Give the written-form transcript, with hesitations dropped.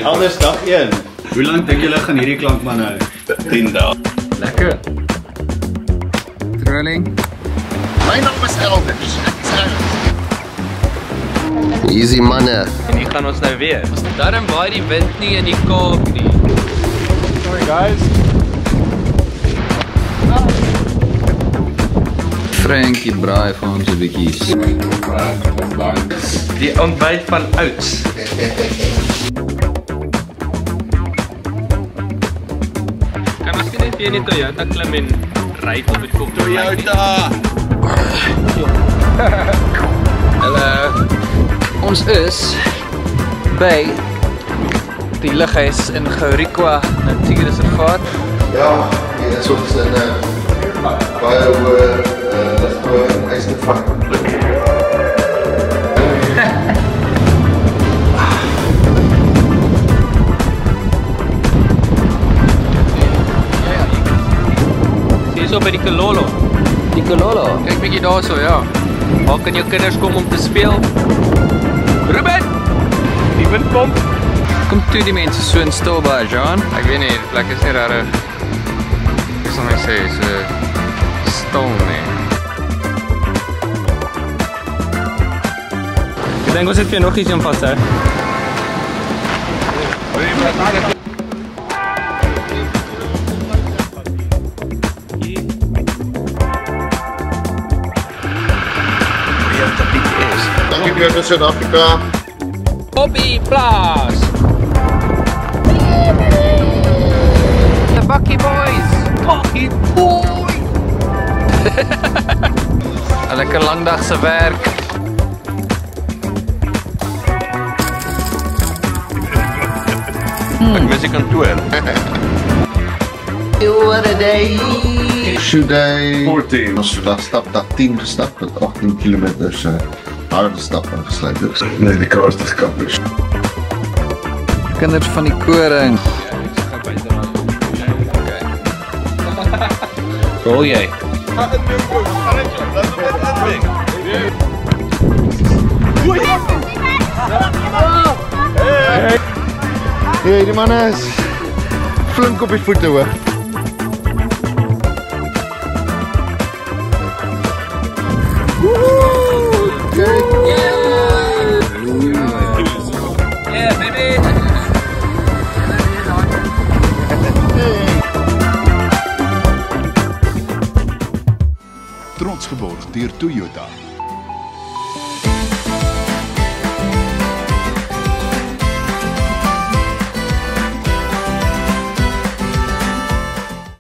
Anders dag 1. Hoe lang dink julle gaan hierdie klankman hou? 10 dae. Lekker. Trolling. My naam is Elders. Easy manne. En hier gaan ons nou weer. Daarom waai die wind nie in die Kaap nie. Sorry guys. Frankie braai vir ons 'n bietjie. Die ontbyt van ouds. Kan ons nie net weer in die Toyota klim en ry tot die kop Toyota. Hallo. Ons is by die lughuis in Gourikwa Natuurreservaat. Ja, hier is ons in baie hoë ligtoe en ysgevang. Hier is op by die Kololo. Die Kololo. Kyk bietjie daarso, ja. Waar kan jou kinders kom om te speel? Ruben! Die wind kom. Kom toe die mense so in stil by, John. Ek weet nie, die plek is nie rarig. Ek sal my sê, so stil nie. Ek dink ons het vir nog iets om vas, hè? Dankie weer vir Suid-Afrika. Bobby Plaas! The Bucky Boys. Bucky Boy! 'n Lekker langdag se werk. Ek mis die kantoor. What a day. Shoot day 14. Ons vandag stap dag 10 gestap met 18 kilometers harde stap ingesluit. Nee, die kar is te gekampus. Kinders van die koring. Rol jy? Hey, die man is flink op die voete hoor. Yeah, baby! Trots geborg deur Toyota.